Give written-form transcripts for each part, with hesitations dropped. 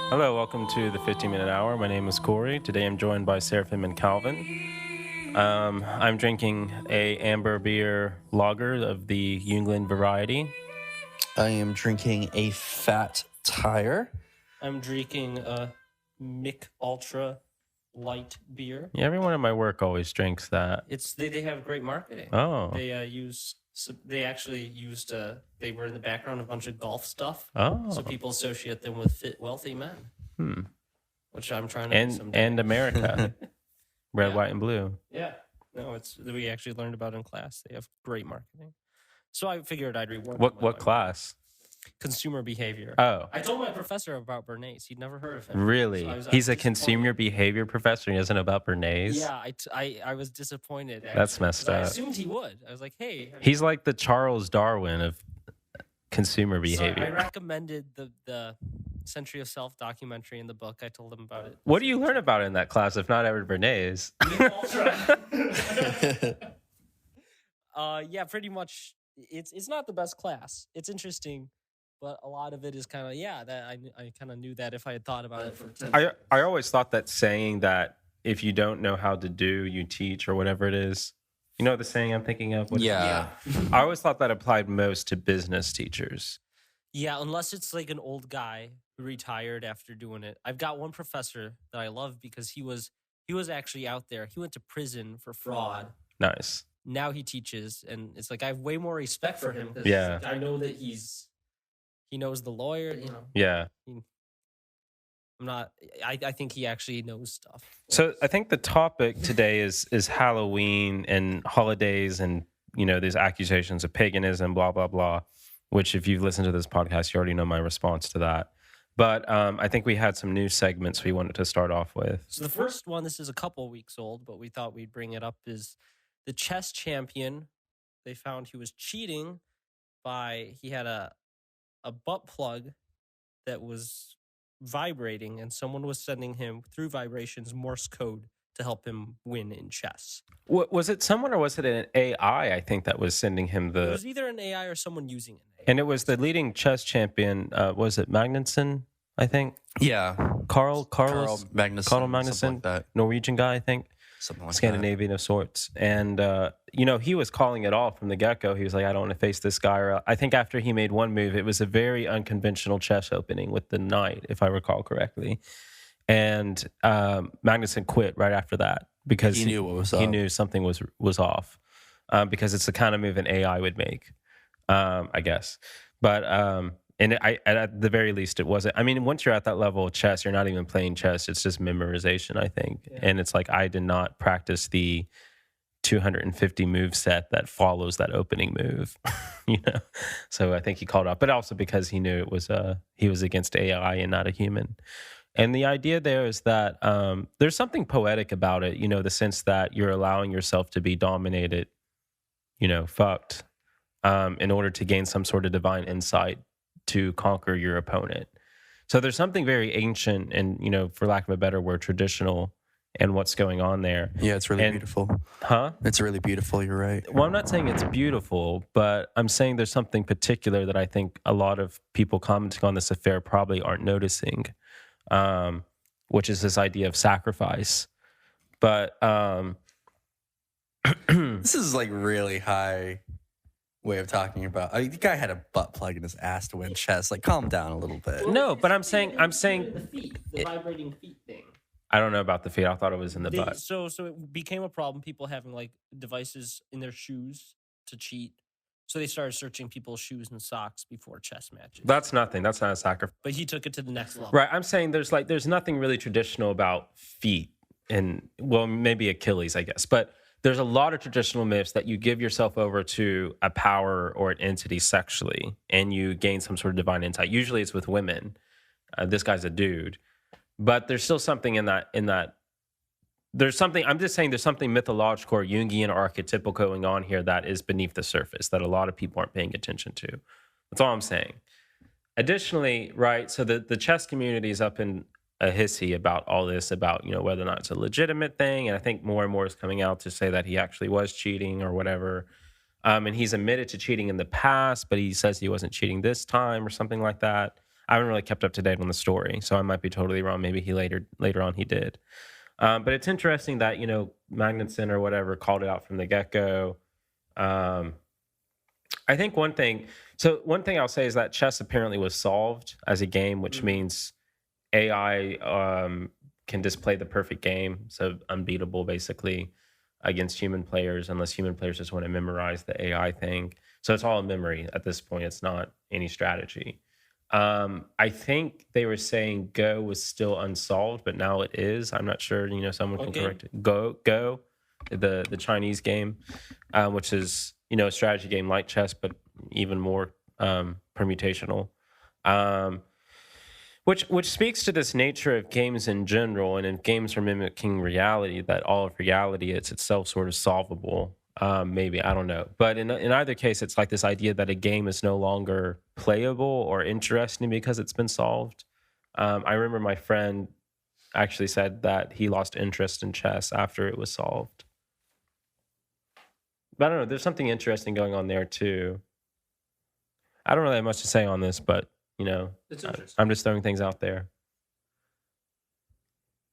Hello, welcome to the 15-minute hour. My name is Corey. Today I'm joined by Seraphim and Calvin. I'm drinking a amber beer lager of the Yungland variety. I am drinking a Fat Tire. I'm drinking a Mick Ultra light beer. Yeah, everyone at my work always drinks that. They have great marketing. Oh. They actually used they were in the background of a bunch of golf stuff. Oh. So people associate them with fit, wealthy men. Which I'm trying to do someday. And America. Red, Yeah. white, and blue. Yeah. No, we actually learned about it in class. They have great marketing. So I figured I'd read What class? Consumer behavior. Oh. I told my professor about Bernays. He'd never heard of him. Really? So I was He's a disappointed. consumer behavior professor. He doesn't know about Bernays? Yeah, I was disappointed. Actually, That's messed 'cause I up. assumed he would. I was like, hey. He's like the Charles Darwin of consumer behavior. So I recommended the Century of Self documentary in the book. I told him about it. What do you learn about in that class if not Edward Bernays? Yeah, pretty much. It's not the best class. It's interesting, but a lot of it is kind of that I kind of knew that if I had thought about it for 10 I always thought that saying that if you don't know how to do, you teach, or whatever it is. You know the saying I'm thinking of? Yeah. I always thought that applied most to business teachers. Yeah, unless it's like an old guy who retired after doing it. I've got one professor that I love because he was actually out there. He went to prison for fraud. Nice. Now he teaches, and it's like I have way more respect for him. 'Cause Yeah. I know that he knows the lawyer. Yeah. I'm not. I think he actually knows stuff. So I think the topic today is Halloween and holidays and, these accusations of paganism, blah, blah, blah, which if you've listened to this podcast, you already know my response to that. But I think we had some new segments we wanted to start off with. So the first one, this is a couple weeks old, but we thought we'd bring it up, is the chess champion. They found he was cheating he had a butt plug that was vibrating, and someone was sending him through vibrations Morse code to help him win in chess. Was it someone or was it an AI, I think, that was sending him It was either an AI or someone using an AI. And it was the leading chess champion, was it Magnussen, I think? Yeah. Carl Magnussen. Magnussen, Something like that. Norwegian guy, I think. Something like Scandinavian of sorts. And, he was calling it all from the get-go. He was like, I don't want to face this guy. Or I think after he made one move, it was a very unconventional chess opening with the knight, if I recall correctly. And Magnussen quit right after that because He knew what was up. He knew something was off because it's the kind of move an AI would make, I guess. But at the very least, it wasn't. I mean, once you're at that level of chess, you're not even playing chess. It's just memorization, I think. Yeah. And it's like I did not practice the 250 move set that follows that opening move, So I think he called off, but also because he knew it was he was against AI and not a human. And the idea there is that there's something poetic about it, the sense that you're allowing yourself to be dominated, fucked, in order to gain some sort of divine insight to conquer your opponent. So there's something very ancient and, for lack of a better word, traditional in what's going on there. Yeah, it's really beautiful. Huh? It's really beautiful, you're right. Well, I'm not saying it's beautiful, but I'm saying there's something particular that I think a lot of people commenting on this affair probably aren't noticing, which is this idea of sacrifice. But this is like really high way of talking about. The guy had a butt plug in his ass to win chess. Like, calm down a little bit. No, but I'm saying the feet, the vibrating feet thing. I don't know about the feet. I thought it was in the butt. So it became a problem. People having like devices in their shoes to cheat. So they started searching people's shoes and socks before chess matches. That's nothing. That's not a sacrifice. But he took it to the next level. Right. I'm saying there's nothing really traditional about feet, and well, maybe Achilles, I guess. But there's a lot of traditional myths that you give yourself over to a power or an entity sexually, and you gain some sort of divine insight. Usually, it's with women. This guy's a dude, but there's still something in that. There's something. I'm just saying there's something mythological or Jungian or archetypal going on here that is beneath the surface that a lot of people aren't paying attention to. That's all I'm saying. Additionally, right, so the chess community is up in a hissy about all this, about, whether or not it's a legitimate thing. And I think more and more is coming out to say that he actually was cheating or whatever. And he's admitted to cheating in the past, but he says he wasn't cheating this time or something like that. I haven't really kept up to date on the story, so I might be totally wrong. Maybe he later on he did. But it's interesting that Magnuson or whatever called it out from the get go. Um, I think one thing I'll say is that chess apparently was solved as a game, which means AI can display the perfect game, so unbeatable basically against human players, unless human players just want to memorize the AI thing. So it's all memory at this point. It's not any strategy. I think they were saying Go was still unsolved, but now it is. I'm not sure. Someone can correct it. Go, the Chinese game, which is a strategy game like chess, but even more permutational. Which speaks to this nature of games in general, and in games are mimicking reality, that all of reality is itself sort of solvable. Maybe, I don't know. But in either case, it's like this idea that a game is no longer playable or interesting because it's been solved. I remember my friend actually said that he lost interest in chess after it was solved. But I don't know. There's something interesting going on there too. I don't really have much to say on this, but It's interesting. I'm just throwing things out there.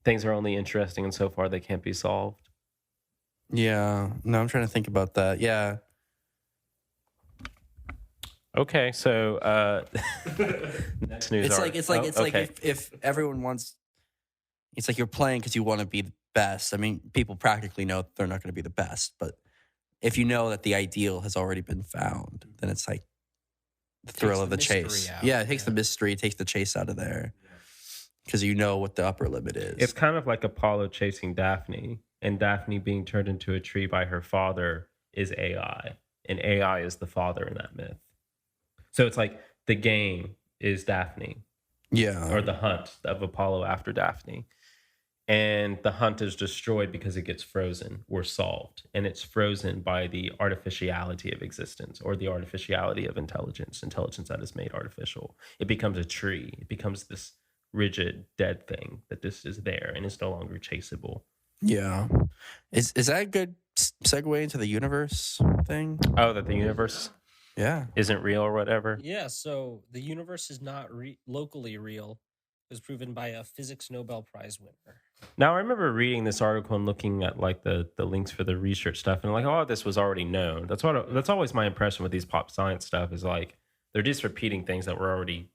Things are only interesting, and so far they can't be solved. Yeah. No, I'm trying to think about that. Yeah. Okay, so next news. It's like if everyone wants, it's like you're playing because you want to be the best. I mean, people practically know they're not going to be the best, but if you know that the ideal has already been found, then it's like the thrill of the chase. Yeah, it takes the mystery, it takes the chase out of there because you know what the upper limit is. It's kind of like Apollo chasing Daphne, and Daphne being turned into a tree by her father is AI, and AI is the father in that myth. So it's like the game is Daphne, or the hunt of Apollo after Daphne. And the hunt is destroyed because it gets frozen or solved. And it's frozen by the artificiality of existence, or the artificiality of intelligence that is made artificial. It becomes a tree. It becomes this rigid, dead thing that this is there and it's no longer chaseable. Yeah. Is that a good segue into the universe thing? Oh, that the universe isn't real or whatever? Yeah, so the universe is not locally real. It was proven by a physics Nobel Prize winner. Now, I remember reading this article and looking at like the links for the research stuff, and like, oh, this was already known. That's always my impression with these pop science stuff, is like they're just repeating things that were already,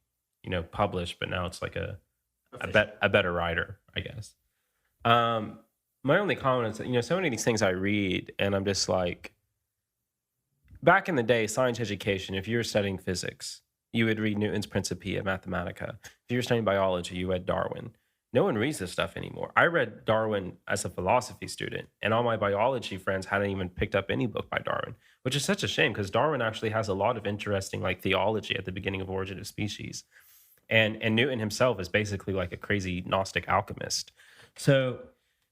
published, but now it's like a better writer, I guess. My only comment is that, so many of these things I read, and I'm just like, back in the day, science education, if you were studying physics, you would read Newton's Principia Mathematica. If you were studying biology, you read Darwin. No one reads this stuff anymore. I read Darwin as a philosophy student, and all my biology friends hadn't even picked up any book by Darwin, which is such a shame because Darwin actually has a lot of interesting like theology at the beginning of Origin of Species. And Newton himself is basically like a crazy Gnostic alchemist. So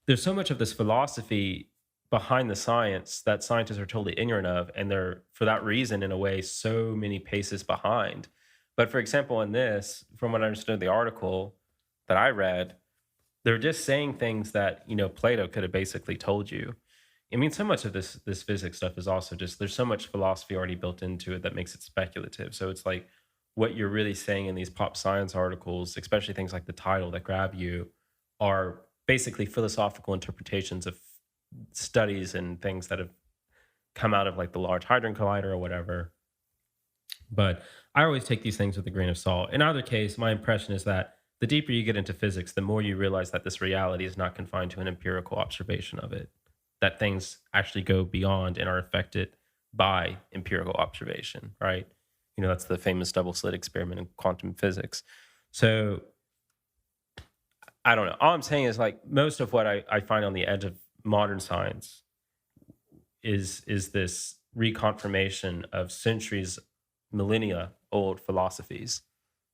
there's so much of this philosophy behind the science that scientists are totally ignorant of, and they're, for that reason, in a way, so many paces behind. But for example, in this, from what I understood of the article that I read, they're just saying things that, Plato could have basically told you. I mean, so much of this physics stuff is also just, there's so much philosophy already built into it that makes it speculative. So it's like what you're really saying in these pop science articles, especially things like the title that grab you, are basically philosophical interpretations of studies and things that have come out of like the Large Hadron Collider or whatever. But I always take these things with a grain of salt. In either case, my impression is that the deeper you get into physics, the more you realize that this reality is not confined to an empirical observation of it, that things actually go beyond and are affected by empirical observation, right? That's the famous double slit experiment in quantum physics. So I don't know. All I'm saying is like most of what I find on the edge of modern science is this reconfirmation of centuries, millennia old philosophies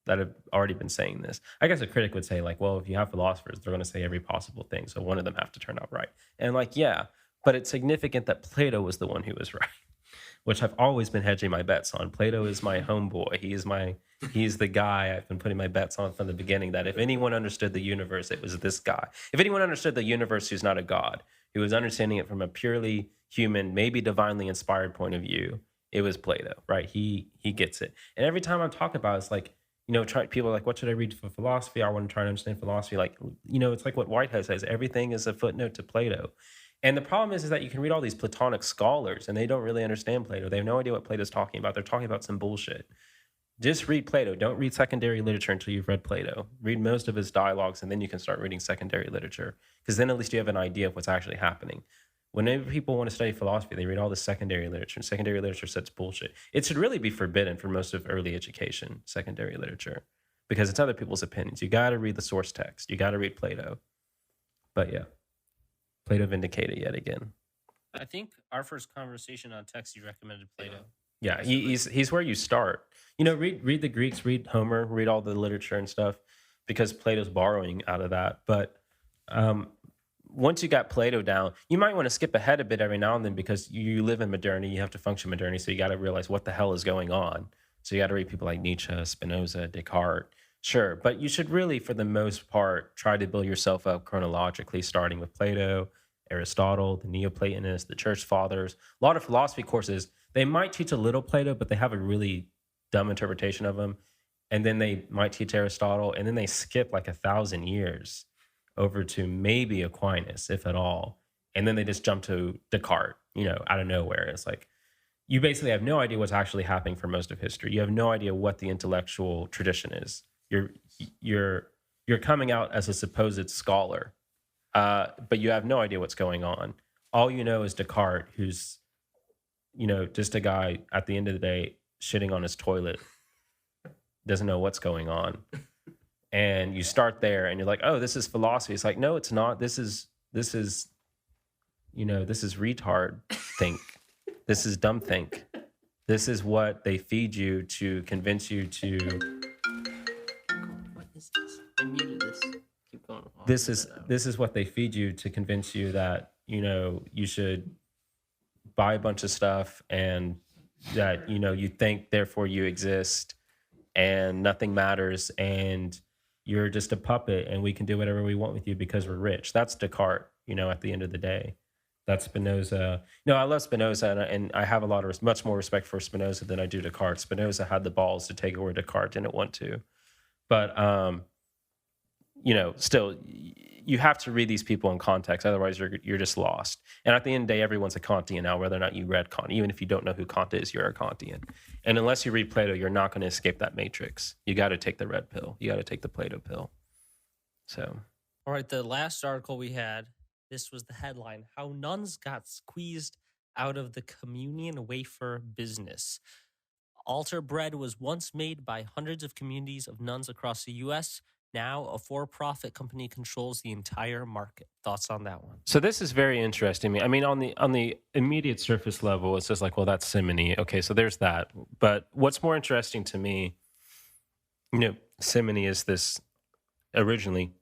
that have already been saying this. I guess a critic would say like, well, if you have philosophers, they're going to say every possible thing, so one of them have to turn out right. And like, yeah, but it's significant that Plato was the one who was right, which I've always been hedging my bets on. Plato is my homeboy. He's the guy I've been putting my bets on from the beginning, that if anyone understood the universe, it was this guy. If anyone understood the universe who's not a god, who was understanding it from a purely human, maybe divinely inspired point of view, it was Plato, right? He gets it. And every time I'm talking about it, it's like, people are like, what should I read for philosophy? I want to try to understand philosophy. Like, it's like what Whitehead says, everything is a footnote to Plato. And the problem is that you can read all these Platonic scholars and they don't really understand Plato. They have no idea what Plato's talking about. They're talking about some bullshit. Just read Plato. Don't read secondary literature until you've read Plato. Read most of his dialogues, and then you can start reading secondary literature, because then at least you have an idea of what's actually happening. Whenever people want to study philosophy, they read all the secondary literature, and secondary literature says bullshit. It should really be forbidden for most of early education, secondary literature, because it's other people's opinions. You got to read the source text. You got to read Plato. But yeah, Plato vindicated yet again. I think our first conversation on text, you recommended Plato. Yeah, he's where you start. Read the Greeks, read Homer, read all the literature and stuff, because Plato's borrowing out of that. But once you got Plato down, you might want to skip ahead a bit every now and then, because you live in modernity, you have to function modernity, so you got to realize what the hell is going on. So you got to read people like Nietzsche, Spinoza, Descartes. Sure, but you should really, for the most part, try to build yourself up chronologically, starting with Plato, Aristotle, the Neoplatonists, the Church Fathers. A lot of philosophy courses, they might teach a little Plato, but they have a really dumb interpretation of him. And then they might teach Aristotle, and then they skip like 1,000 years over to maybe Aquinas, if at all. And then they just jump to Descartes, out of nowhere. It's like, you basically have no idea what's actually happening for most of history. You have no idea what the intellectual tradition is. You're coming out as a supposed scholar, but you have no idea what's going on. All you know is Descartes, who's, just a guy at the end of the day shitting on his toilet, doesn't know what's going on. And you start there and you're like, oh, this is philosophy. It's like, no, it's not. This is retard think. This is dumb think. This is what they feed you to convince you to. What is this? I muted this. Keep going. This is what they feed you to convince you that, you should buy a bunch of stuff, and that, you think, therefore you exist, and nothing matters, and you're just a puppet, and we can do whatever we want with you because we're rich. That's Descartes, at the end of the day. That's Spinoza. No, I love Spinoza, and I have much more respect for Spinoza than I do Descartes. Spinoza had the balls to take over Descartes, didn't want to. But, still, you have to read these people in context. Otherwise, you're just lost. And at the end of the day, everyone's a Kantian now, whether or not you read Kant. Even if you don't know who Kant is, you're a Kantian. And unless you read Plato, you're not going to escape that matrix. You got to take the red pill. You got to take the Plato pill. So. All right, the last article we had, this was the headline: How Nuns Got Squeezed Out of the Communion Wafer Business. Altar bread was once made by hundreds of communities of nuns across the U.S. Now, a for-profit company controls the entire market. Thoughts on that one? So this is very interesting. I mean, on the immediate surface level, it's just like, well, that's simony. Okay, so there's that. But what's more interesting to me, simony is this originally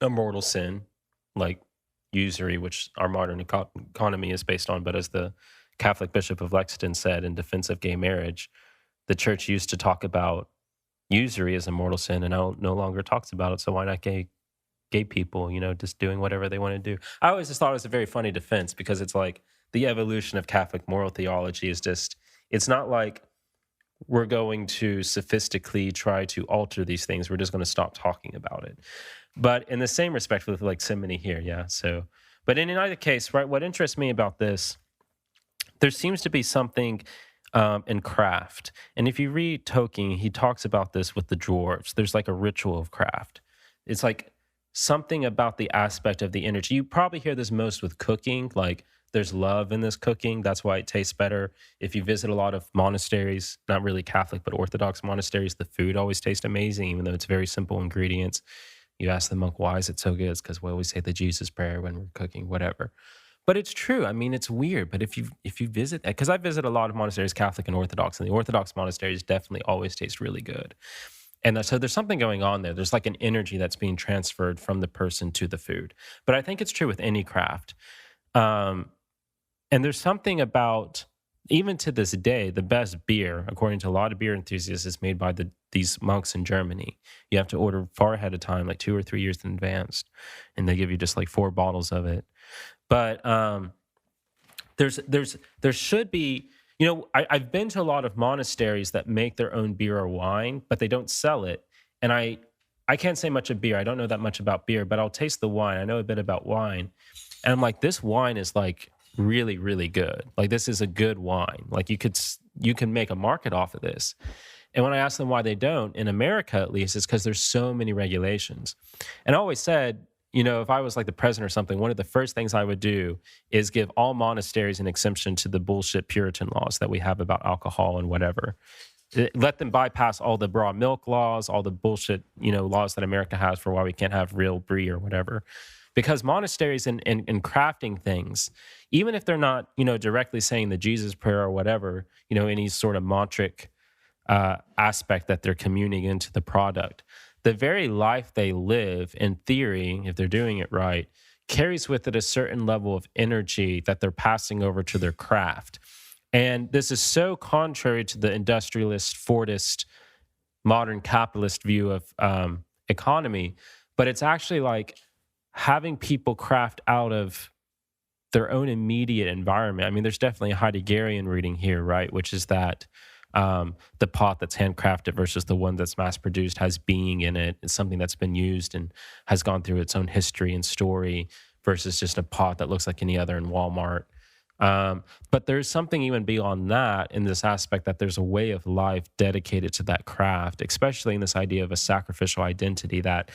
a mortal sin, like usury, which our modern economy is based on. But as the Catholic Bishop of Lexington said in defense of gay marriage, the church used to talk about usury as a mortal sin, and now no longer talks about it. So why not gay people, just doing whatever they want to do? I always just thought it was a very funny defense, because it's like the evolution of Catholic moral theology is just, it's not like we're going to sophistically try to alter these things. We're just going to stop talking about it. But in the same respect with like simony here, yeah. So, but in either case, right, what interests me about this, there seems to be something in craft. And if you read Tolkien, he talks about this with the dwarves. There's like a ritual of craft. It's like something about the aspect of the energy. You probably hear this most with cooking, like there's love in this cooking. That's why it tastes better. If you visit a lot of monasteries, not really Catholic, but Orthodox monasteries, the food always tastes amazing, even though it's very simple ingredients. You ask the monk, why is it so good? It's because we always say the Jesus prayer when we're cooking, whatever. But it's true. I mean, it's weird. But if you visit, because I visit a lot of monasteries, Catholic and Orthodox, and the Orthodox monasteries definitely always taste really good. And so there's something going on there. There's like an energy that's being transferred from the person to the food. But I think it's true with any craft. And there's something about, even to this day, the best beer, according to a lot of beer enthusiasts, is made by these monks in Germany. You have to order far ahead of time, like 2 or 3 years in advance. And they give you just like 4 bottles of it. But there should be, I've been to a lot of monasteries that make their own beer or wine, but they don't sell it. And I can't say much of beer. I don't know that much about beer, but I'll taste the wine. I know a bit about wine. And I'm like, this wine is like really, really good. Like this is a good wine. Like you can make a market off of this. And when I ask them why they don't, in America at least, it's because there's so many regulations. And I always said, if I was like the president or something, one of the first things I would do is give all monasteries an exemption to the bullshit Puritan laws that we have about alcohol and whatever. Let them bypass all the raw milk laws, all the bullshit, laws that America has for why we can't have real brie or whatever. Because monasteries and crafting things, even if they're not, directly saying the Jesus prayer or whatever, any sort of mantric aspect that they're communing into the product, the very life they live, in theory, if they're doing it right, carries with it a certain level of energy that they're passing over to their craft. And this is so contrary to the industrialist, Fordist, modern capitalist view of economy, but it's actually like having people craft out of their own immediate environment. I mean, there's definitely a Heideggerian reading here, right? Which is that the pot that's handcrafted versus the one that's mass produced has being in it. It's something that's been used and has gone through its own history and story versus just a pot that looks like any other in Walmart. But there's something even beyond that in this aspect that there's a way of life dedicated to that craft, especially in this idea of a sacrificial identity that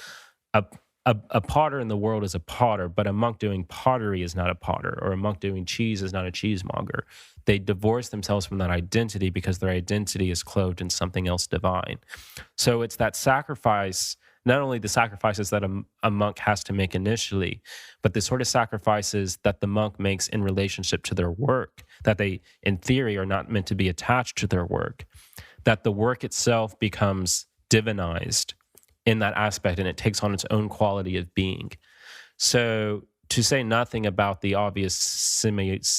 a potter in the world is a potter, but a monk doing pottery is not a potter, or a monk doing cheese is not a cheesemonger. They divorce themselves from that identity because their identity is clothed in something else divine. So it's that sacrifice, not only the sacrifices that a monk has to make initially, but the sort of sacrifices that the monk makes in relationship to their work, that they, in theory, are not meant to be attached to their work, that the work itself becomes divinized in that aspect, and it takes on its own quality of being. So to say nothing about the obvious simoniacal,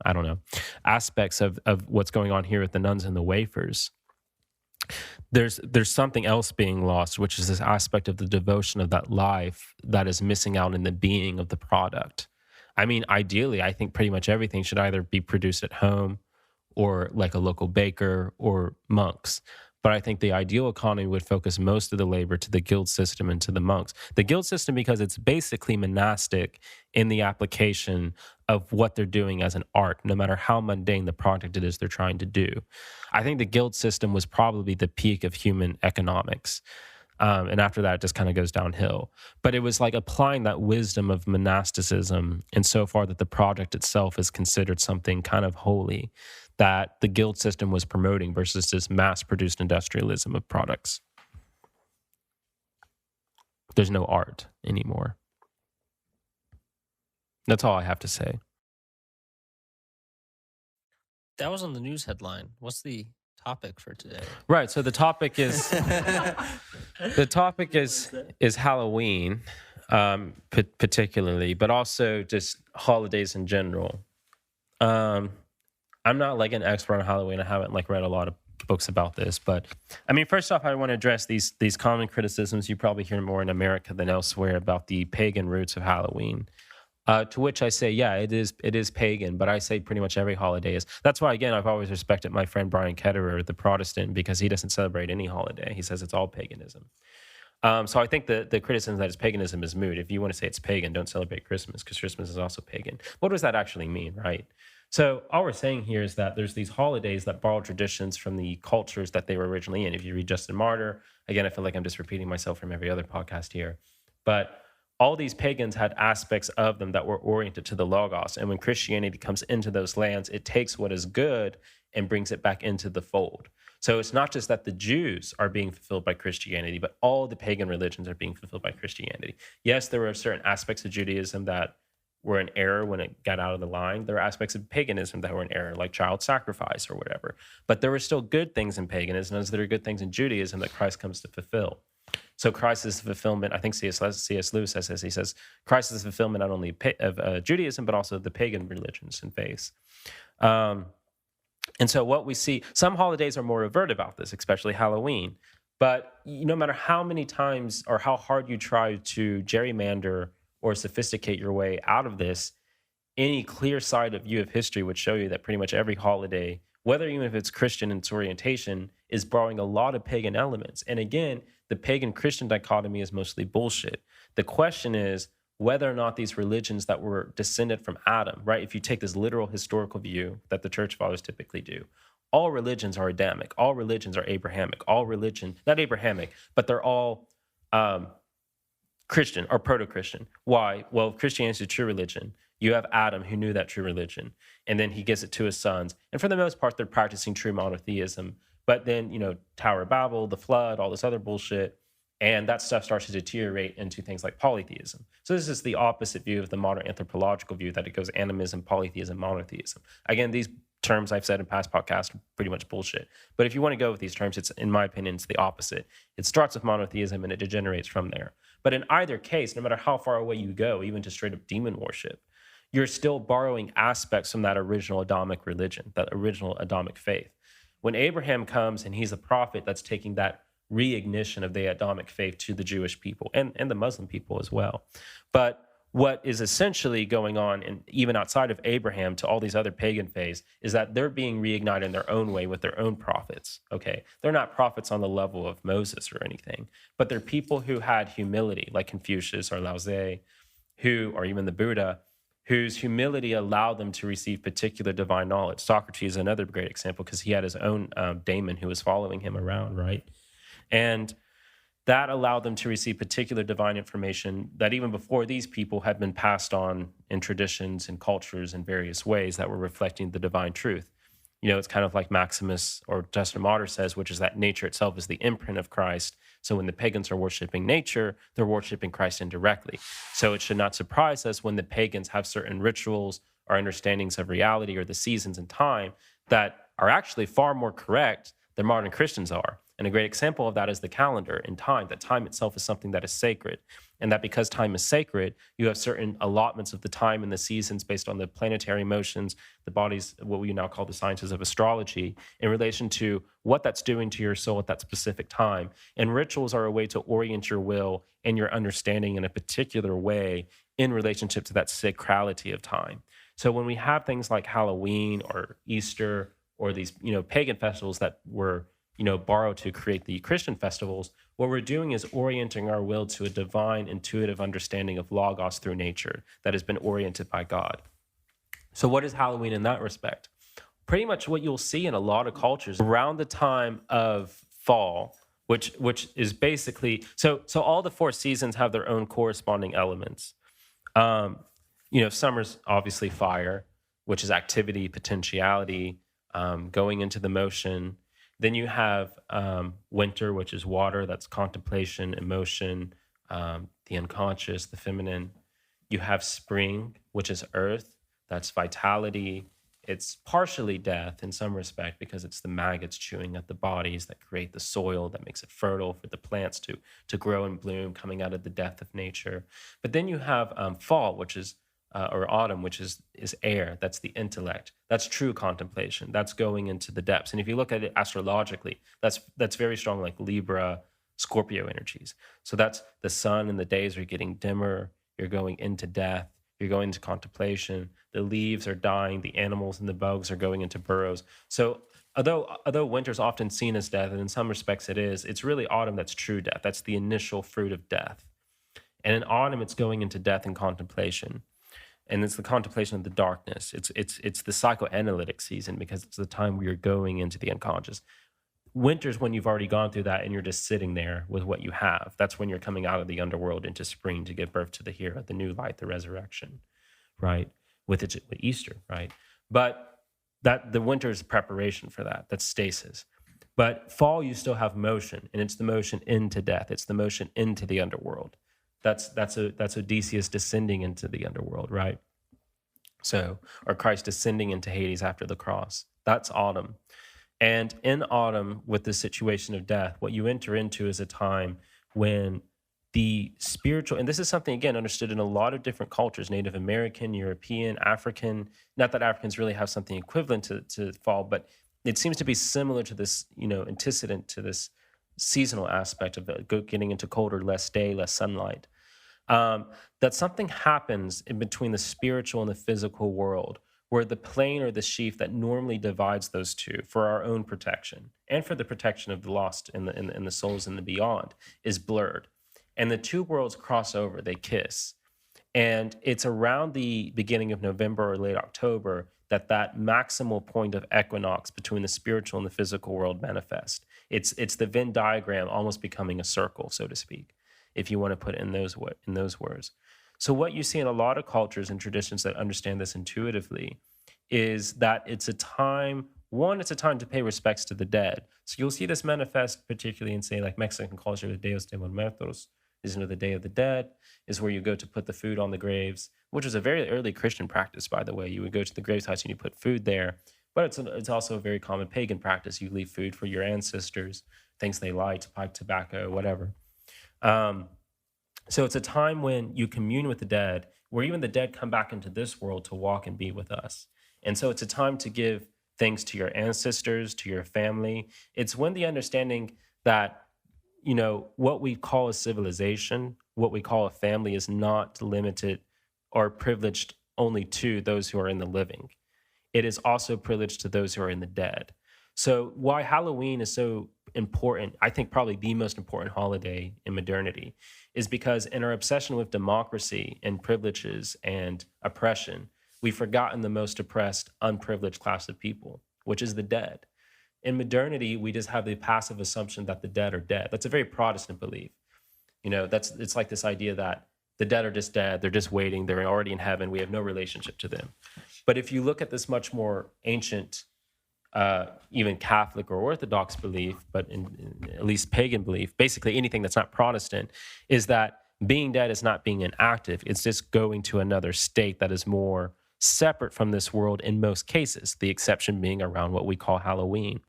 I don't know, aspects of what's going on here with the nuns and the wafers, there's something else being lost, which is this aspect of the devotion of that life that is missing out in the being of the product. I mean, ideally, I think pretty much everything should either be produced at home or like a local baker or monks. But I think the ideal economy would focus most of the labor to the guild system and to the monks. The guild system, because it's basically monastic in the application of what they're doing as an art, no matter how mundane the project it is they're trying to do. I think the guild system was probably the peak of human economics. And after that, it just kind of goes downhill. But it was like applying that wisdom of monasticism insofar that the project itself is considered something kind of holy that the guild system was promoting versus this mass-produced industrialism of products. There's no art anymore. That's all I have to say. That was on the news headline. What's the topic for today? Right. So the topic is is Halloween, particularly, but also just holidays in general. I'm not like an expert on Halloween. I haven't like read a lot of books about this, but I mean, first off, I want to address these common criticisms you probably hear more in America than elsewhere about the pagan roots of Halloween. To which I say, yeah, it is pagan, but I say pretty much every holiday is. That's why, again, I've always respected my friend Brian Ketterer, the Protestant, because he doesn't celebrate any holiday. He says it's all paganism. So I think the criticism that it's paganism is moot. If you want to say it's pagan, don't celebrate Christmas, because Christmas is also pagan. What does that actually mean, right? So all we're saying here is that there's these holidays that borrow traditions from the cultures that they were originally in. If you read Justin Martyr, again, I feel like I'm just repeating myself from every other podcast here, but all these pagans had aspects of them that were oriented to the Logos. And when Christianity comes into those lands, it takes what is good and brings it back into the fold. So it's not just that the Jews are being fulfilled by Christianity, but all the pagan religions are being fulfilled by Christianity. Yes, there were certain aspects of Judaism that were in error when it got out of the line. There are aspects of paganism that were in error, like child sacrifice or whatever. But there were still good things in paganism, as there are good things in Judaism that Christ comes to fulfill. So Christ is the fulfillment. I think C.S. Lewis says this. He says Christ is the fulfillment not only of Judaism, but also the pagan religions and faiths. And so what we see, some holidays are more overt about this, especially Halloween. But no matter how many times or how hard you try to gerrymander or sophisticate your way out of this, any clear-sighted view of history would show you that pretty much every holiday, whether even if it's Christian in its orientation, is borrowing a lot of pagan elements. And again, the pagan-Christian dichotomy is mostly bullshit. The question is whether or not these religions that were descended from Adam, right? If you take this literal historical view that the church fathers typically do, all religions are Adamic, all religions are Abrahamic, all religion, not Abrahamic, but they're all Christian or proto-Christian. Why? Well, Christianity is true religion. You have Adam who knew that true religion, and then he gives it to his sons. And for the most part, they're practicing true monotheism. But then, Tower of Babel, the flood, all this other bullshit, and that stuff starts to deteriorate into things like polytheism. So this is the opposite view of the modern anthropological view that it goes animism, polytheism, monotheism. Again, these terms I've said in past podcasts are pretty much bullshit. But if you want to go with these terms, it's, in my opinion, it's the opposite. It starts with monotheism and it degenerates from there. But in either case, no matter how far away you go, even to straight up demon worship, you're still borrowing aspects from that original Adamic religion, that original Adamic faith. When Abraham comes and he's a prophet that's taking that reignition of the Adamic faith to the Jewish people and the Muslim people as well. But what is essentially going on, and even outside of Abraham to all these other pagan faiths, is that they're being reignited in their own way with their own prophets, okay? They're not prophets on the level of Moses or anything, but they're people who had humility, like Confucius or Lao Tse, or even the Buddha, whose humility allowed them to receive particular divine knowledge. Socrates is another great example because he had his own daemon who was following him around, right? And that allowed them to receive particular divine information that even before these people had been passed on in traditions and cultures in various ways that were reflecting the divine truth. It's kind of like Maximus or Justin Martyr says, which is that nature itself is the imprint of Christ. So when the pagans are worshiping nature, they're worshiping Christ indirectly. So it should not surprise us when the pagans have certain rituals or understandings of reality or the seasons and time that are actually far more correct than modern Christians are. And a great example of that is the calendar and time, that time itself is something that is sacred. And that because time is sacred, you have certain allotments of the time and the seasons based on the planetary motions, the bodies, what we now call the sciences of astrology, in relation to what that's doing to your soul at that specific time. And rituals are a way to orient your will and your understanding in a particular way in relationship to that sacrality of time. So when we have things like Halloween or Easter or these, pagan festivals that were borrow to create the Christian festivals, what we're doing is orienting our will to a divine, intuitive understanding of logos through nature that has been oriented by God. So what is Halloween in that respect? Pretty much what you'll see in a lot of cultures around the time of fall, which is basically, so all the four seasons have their own corresponding elements. Summer's obviously fire, which is activity, potentiality, going into the motion. Then you have winter, which is water, that's contemplation, emotion, the unconscious, the feminine. You have spring, which is earth, that's vitality. It's partially death in some respect because it's the maggots chewing at the bodies that create the soil that makes it fertile for the plants to grow and bloom, coming out of the death of nature. But then you have fall, which is or autumn, which is air. That's the intellect. That's true contemplation. That's going into the depths. And if you look at it astrologically, that's very strong, like Libra, Scorpio energies. So that's the sun and the days are getting dimmer. You're going into death. You're going into contemplation. The leaves are dying. The animals and the bugs are going into burrows. So although winter's often seen as death, and in some respects it is, it's really autumn that's true death. That's the initial fruit of death. And in autumn, it's going into death and contemplation. And it's the contemplation of the darkness. It's the psychoanalytic season because it's the time where you're going into the unconscious. Winter's when you've already gone through that and you're just sitting there with what you have. That's when you're coming out of the underworld into spring to give birth to the hero, the new light, the resurrection, right? With Easter, right? But that the winter is preparation for that. That's stasis. But fall, you still have motion, and it's the motion into death. It's the motion into the underworld. That's Odysseus descending into the underworld, right? So, or Christ descending into Hades after the cross. That's autumn. And in autumn, with the situation of death, what you enter into is a time when the spiritual, and this is something, again, understood in a lot of different cultures, Native American, European, African, not that Africans really have something equivalent to fall, but it seems to be similar to this, antecedent to this seasonal aspect of it, getting into colder, less day, less sunlight. that something happens in between the spiritual and the physical world, where the plane or the sheaf that normally divides those two for our own protection and for the protection of the lost in the souls in the beyond is blurred. And the two worlds cross over, they kiss. And it's around the beginning of November or late October that that maximal point of equinox between the spiritual and the physical world manifest. It's the Venn diagram almost becoming a circle, so to speak, if you want to put it in those words. So what you see in a lot of cultures and traditions that understand this intuitively is that it's a time, one, it's a time to pay respects to the dead. So you'll see this manifest particularly in, say, like Mexican culture, the Dios de los Muertos, is, the Day of the Dead, is where you go to put the food on the graves, which was a very early Christian practice, by the way. You would go to the grave sites and you put food there, but it's also a very common pagan practice. You leave food for your ancestors, things they light, pipe tobacco, whatever. So it's a time when you commune with the dead, where even the dead come back into this world to walk and be with us. And so it's a time to give thanks to your ancestors, to your family. It's when the understanding that, what we call a civilization, what we call a family is not limited or privileged only to those who are in the living. It is also privileged to those who are in the dead. So why Halloween is so important, I think probably the most important holiday in modernity, is because in our obsession with democracy and privileges and oppression, we've forgotten the most oppressed, unprivileged class of people, which is the dead. In modernity, we just have the passive assumption that the dead are dead. That's a very Protestant belief. It's like this idea that the dead are just dead, they're just waiting, they're already in heaven, we have no relationship to them. But if you look at this much more ancient, even Catholic or Orthodox belief, but in at least pagan belief, basically anything that's not Protestant, is that being dead is not being inactive. It's just going to another state that is more separate from this world in most cases, the exception being around what we call Halloween.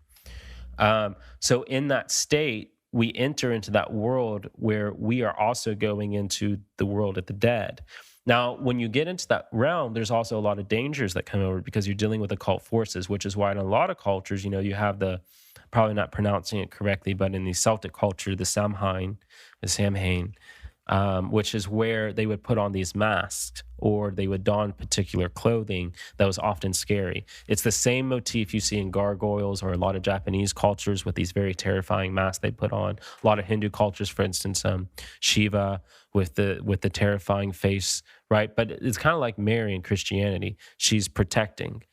So in that state, we enter into that world where we are also going into the world of the dead. Now, when you get into that realm, there's also a lot of dangers that come over because you're dealing with occult forces, which is why in a lot of cultures, you have probably not pronouncing it correctly, but in the Celtic culture, the Samhain, which is where they would put on these masks or they would don particular clothing that was often scary. It's the same motif you see in gargoyles or a lot of Japanese cultures with these very terrifying masks they put on. A lot of Hindu cultures, for instance, Shiva with the terrifying face, right? But it's kind of like Mary in Christianity. She's protecting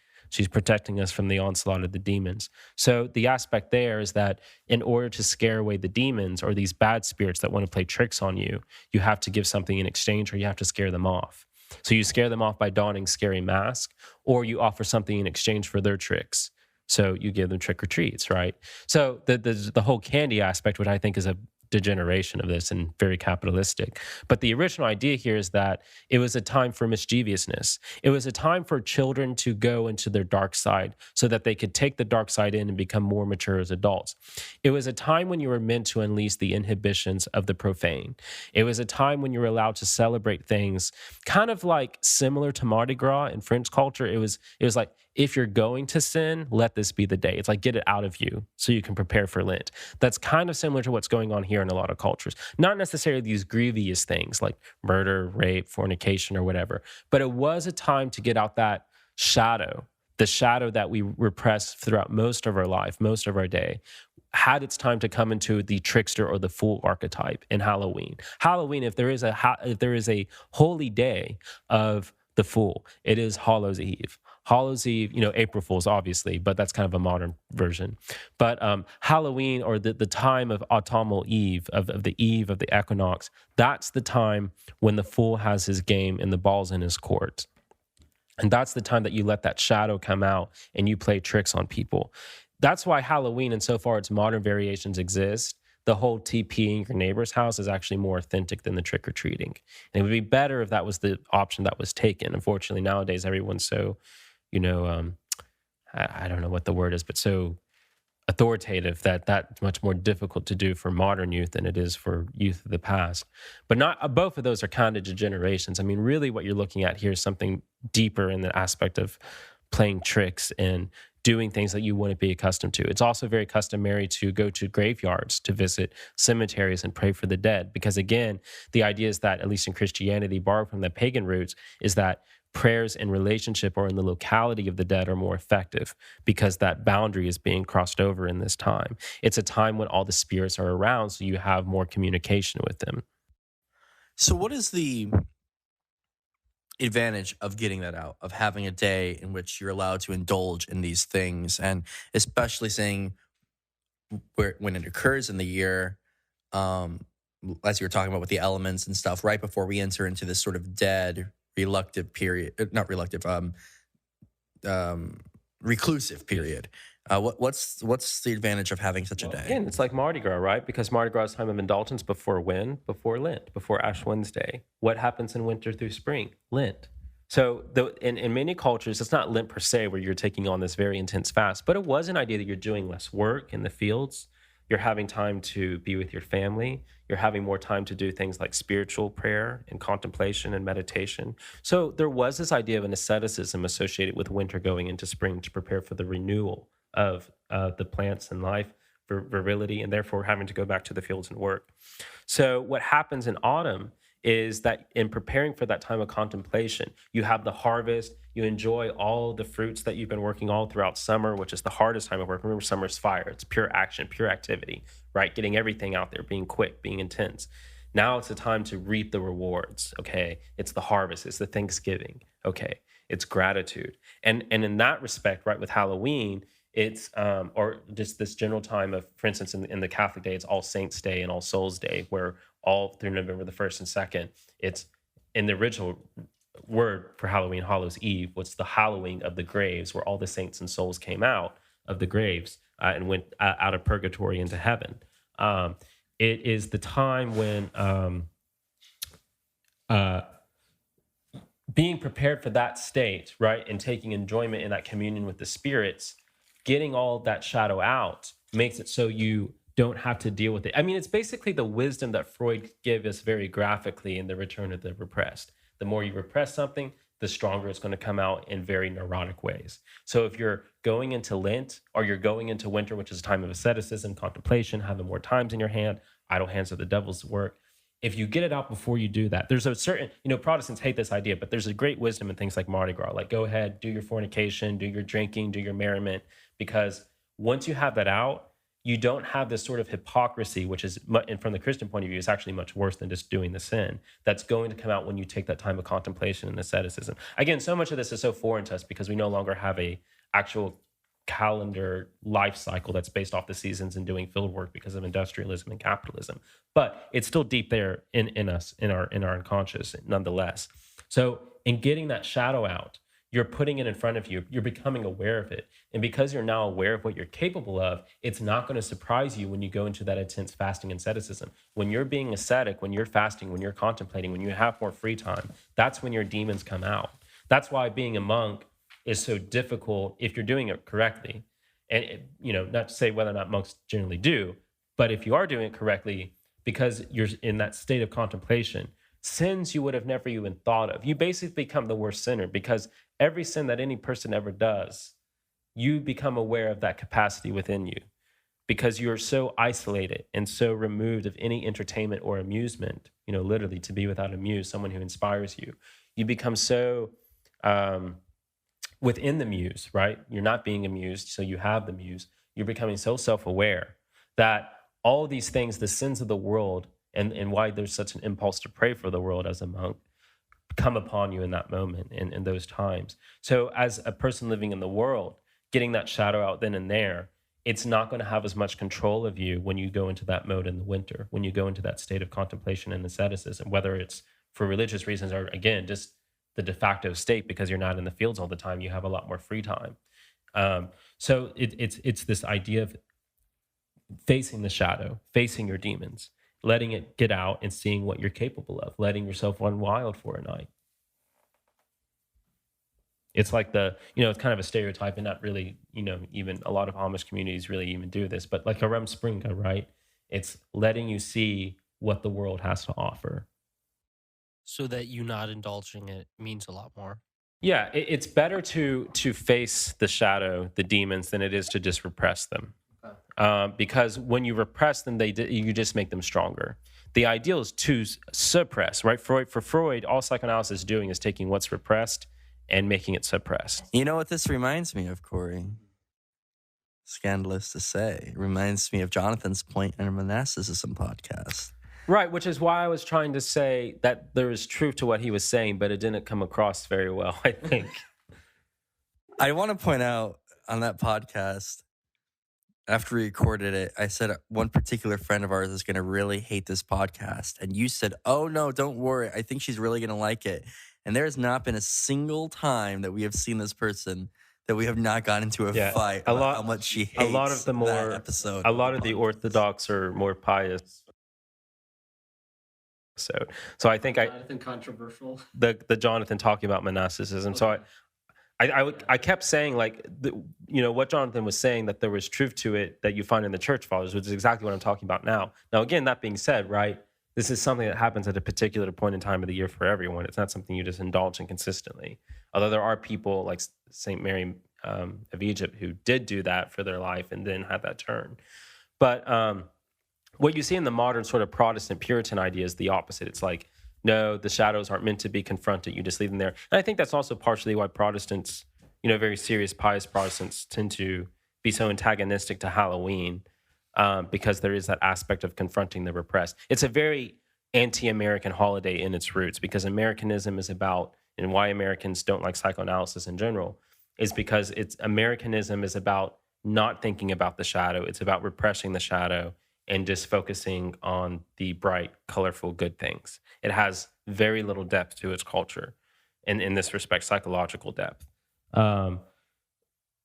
us from the onslaught of the demons. So the aspect there is that in order to scare away the demons or these bad spirits that want to play tricks on you, you have to give something in exchange or you have to scare them off. So you scare them off by donning scary masks, or you offer something in exchange for their tricks. So you give them trick or treats, right? So the whole candy aspect, which I think is a degeneration of this and very capitalistic. But the original idea here is that it was a time for mischievousness. It was a time for children to go into their dark side so that they could take the dark side in and become more mature as adults. It was a time when you were meant to unleash the inhibitions of the profane. It was a time when you were allowed to celebrate things kind of like similar to Mardi Gras in French culture. It was like, if you're going to sin, let this be the day. It's like, get it out of you so you can prepare for Lent. That's kind of similar to what's going on here in a lot of cultures. Not necessarily these grievous things like murder, rape, fornication, or whatever, but it was a time to get out that shadow, the shadow that we repress throughout most of our life, most of our day, had its time to come into the trickster or the fool archetype in Halloween. Halloween, if there is a holy day of the fool, it is Hallows Eve. Hallows Eve, April Fool's obviously, but that's kind of a modern version. But Halloween, or the time of autumnal eve, of the eve of the equinox, that's the time when the fool has his game and the ball's in his court. And that's the time that you let that shadow come out and you play tricks on people. That's why Halloween, and so far its modern variations exist, the whole TPing your neighbor's house is actually more authentic than the trick-or-treating. And it would be better if that was the option that was taken. Unfortunately, nowadays everyone's so I don't know what the word is, but so authoritative that's much more difficult to do for modern youth than it is for youth of the past. But not both of those are kind of degenerations. I mean, really what you're looking at here is something deeper in the aspect of playing tricks and doing things that you wouldn't be accustomed to. It's also very customary to go to graveyards, to visit cemeteries and pray for the dead. Because again, the idea is that, at least in Christianity, borrowed from the pagan roots, is that prayers in relationship or in the locality of the dead are more effective because that boundary is being crossed over in this time. It's a time when all the spirits are around, so you have more communication with them. So, what is the advantage of getting that out, of having a day in which you're allowed to indulge in these things, and especially saying when it occurs in the year, um, as you were talking about with the elements and stuff, right before we enter into this sort of dead, reluctant period, not reluctant, reclusive period. What's the advantage of having such a day? Again, it's like Mardi Gras, right? Because Mardi Gras is time of indulgence before when? Before Lent, before Ash Wednesday. What happens in winter through spring? Lent. So in many cultures, it's not Lent per se where you're taking on this very intense fast, but it was an idea that you're doing less work in the fields. You're having time to be with your family. You're having more time to do things like spiritual prayer and contemplation and meditation. So there was this idea of an asceticism associated with winter going into spring to prepare for the renewal of the plants and life, for virility, and therefore having to go back to the fields and work. So what happens in autumn is that in preparing for that time of contemplation, you have the harvest, you enjoy all the fruits that you've been working all throughout summer, which is the hardest time of work. Remember, summer's fire. It's pure action, pure activity, right? Getting everything out there, being quick, being intense. Now it's a time to reap the rewards, okay? It's the harvest, it's the Thanksgiving, okay? It's gratitude. And in that respect, right, with Halloween, it's or just this general time of, for instance, in the Catholic Day, it's All Saints Day and All Souls Day, where all through November the 1st and 2nd, it's in the original word for Halloween, Hallows Eve, was the hallowing of the graves, where all the saints and souls came out of the graves and went out of purgatory into heaven. It is the time when being prepared for that state, right, and taking enjoyment in that communion with the spirits, getting all that shadow out makes it so you don't have to deal with it. I mean, it's basically the wisdom that Freud gave us very graphically in The Return of the Repressed. The more you repress something, the stronger it's going to come out in very neurotic ways. So if you're going into Lent or you're going into winter, which is a time of asceticism, contemplation, having more times in your hand, idle hands are the devil's work. If you get it out before you do that, there's a certain, Protestants hate this idea, but there's a great wisdom in things like Mardi Gras. Like, go ahead, do your fornication, do your drinking, do your merriment, because once you have that out, you don't have this sort of hypocrisy, which is, and from the Christian point of view, is actually much worse than just doing the sin. That's going to come out when you take that time of contemplation and asceticism. Again, so much of this is so foreign to us because we no longer have a actual calendar life cycle that's based off the seasons and doing field work because of industrialism and capitalism. But it's still deep there in us, in our unconscious, nonetheless. So in getting that shadow out, you're putting it in front of you. You're becoming aware of it. And because you're now aware of what you're capable of, it's not going to surprise you when you go into that intense fasting and asceticism. When you're being ascetic, when you're fasting, when you're contemplating, when you have more free time, that's when your demons come out. That's why being a monk is so difficult if you're doing it correctly. And, not to say whether or not monks generally do, but if you are doing it correctly, because you're in that state of contemplation, sins you would have never even thought of. You basically become the worst sinner because every sin that any person ever does, you become aware of that capacity within you because you're so isolated and so removed of any entertainment or amusement, literally to be without a muse, someone who inspires you. You become so within the muse, right? You're not being amused, so you have the muse. You're becoming so self-aware that all these things, the sins of the world, and why there's such an impulse to pray for the world as a monk, come upon you in that moment, in those times. So as a person living in the world, getting that shadow out then and there, it's not going to have as much control of you when you go into that mode in the winter, when you go into that state of contemplation and asceticism, whether it's for religious reasons or, again, just the de facto state because you're not in the fields all the time. You have a lot more free time. So it's this idea of facing the shadow, facing your demons, letting it get out and seeing what you're capable of, letting yourself run wild for a night. It's like it's kind of a stereotype and not really, even a lot of Amish communities really even do this, but like a Rumspringa, right? It's letting you see what the world has to offer. So that you not indulging it means a lot more. Yeah, it's better to face the shadow, the demons, than it is to just repress them. Because when you repress them, you just make them stronger. The ideal is to suppress, right? For Freud, all psychoanalysis is doing is taking what's repressed and making it suppressed. You know what this reminds me of, Corey? Scandalous to say. It reminds me of Jonathan's point in a monasticism podcast. Right, which is why I was trying to say that there is truth to what he was saying, but it didn't come across very well, I think. I want to point out on that podcast, after we recorded it, I said one particular friend of ours is going to really hate this podcast. And you said, oh, no, don't worry. I think she's really going to like it. And there has not been a single time that we have seen this person that we have not gotten into a fight about how much she hates a lot of the that episode. A lot of the Orthodox or more pious episode. So I think Jonathan controversial. the Jonathan talking about monasticism. Okay. So I kept saying, like, what Jonathan was saying, that there was truth to it that you find in the church fathers, which is exactly what I'm talking about now. Now, again, that being said, right, this is something that happens at a particular point in time of the year for everyone. It's not something you just indulge in consistently. Although there are people like St. Mary of Egypt who did do that for their life and then had that turn. But what you see in the modern sort of Protestant Puritan idea is the opposite. It's like, no, the shadows aren't meant to be confronted. You just leave them there. And I think that's also partially why Protestants, very serious, pious Protestants tend to be so antagonistic to Halloween, because there is that aspect of confronting the repressed. It's a very anti-American holiday in its roots, because Americanism is about, and why Americans don't like psychoanalysis in general, is because Americanism is about not thinking about the shadow. It's about repressing the shadow and just focusing on the bright, colorful, good things. It has very little depth to its culture, and in this respect, psychological depth.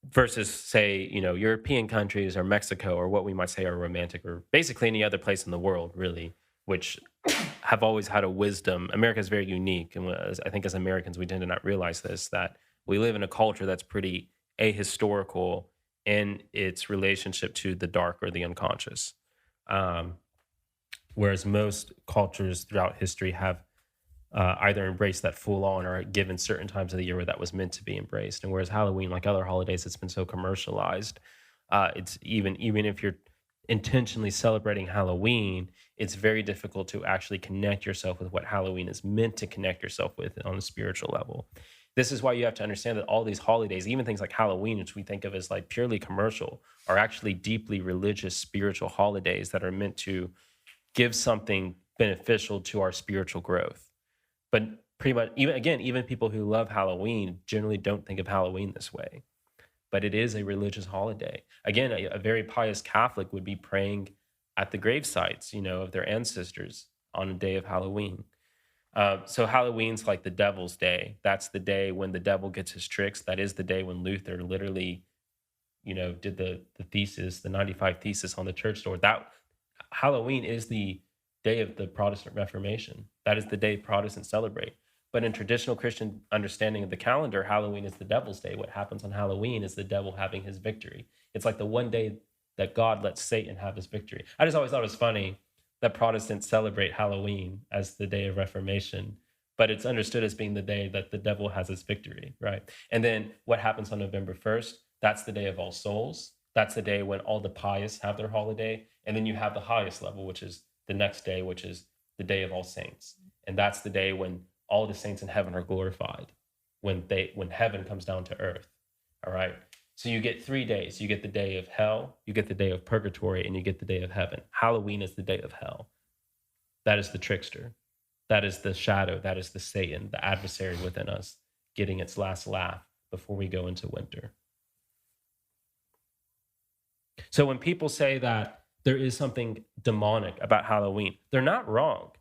Versus, say, European countries or Mexico or what we might say are romantic, or basically any other place in the world, really, which have always had a wisdom. America is very unique, and I think as Americans, we tend to not realize this, that we live in a culture that's pretty ahistorical in its relationship to the dark or the unconscious. Whereas most cultures throughout history have either embraced that full on or given certain times of the year where that was meant to be embraced. And whereas Halloween, like other holidays, it's been so commercialized. It's even if you're intentionally celebrating Halloween, it's very difficult to actually connect yourself with what Halloween is meant to connect yourself with on a spiritual level. This is why you have to understand that all these holidays, even things like Halloween, which we think of as like purely commercial, are actually deeply religious, spiritual holidays that are meant to give something beneficial to our spiritual growth. But pretty much, even people who love Halloween generally don't think of Halloween this way. But it is a religious holiday. Again, a very pious Catholic would be praying at the grave sites, of their ancestors on a day of Halloween. So Halloween's like the devil's day. That's the day when the devil gets his tricks. That is the day when Luther literally, did the thesis, the 95 thesis on the church door. That Halloween is the day of the Protestant Reformation. That is the day Protestants celebrate. But in traditional Christian understanding of the calendar, Halloween is the devil's day. What happens on Halloween is the devil having his victory. It's like the one day that God lets Satan have his victory. I just always thought it was funny that Protestants celebrate Halloween as the day of Reformation, but it's understood as being the day that the devil has his victory, right? And then what happens on November 1st? That's the day of All Souls. That's the day when all the pious have their holiday. And then you have the highest level, which is the next day, which is the day of All Saints. And that's the day when all the saints in heaven are glorified, when heaven comes down to earth. All right. So you get 3 days. You get the day of hell, you get the day of purgatory, and you get the day of heaven. Halloween is the day of hell. That is the trickster. That is the shadow. That is the Satan, the adversary within us, getting its last laugh before we go into winter. So when people say that there is something demonic about Halloween, they're not wrong,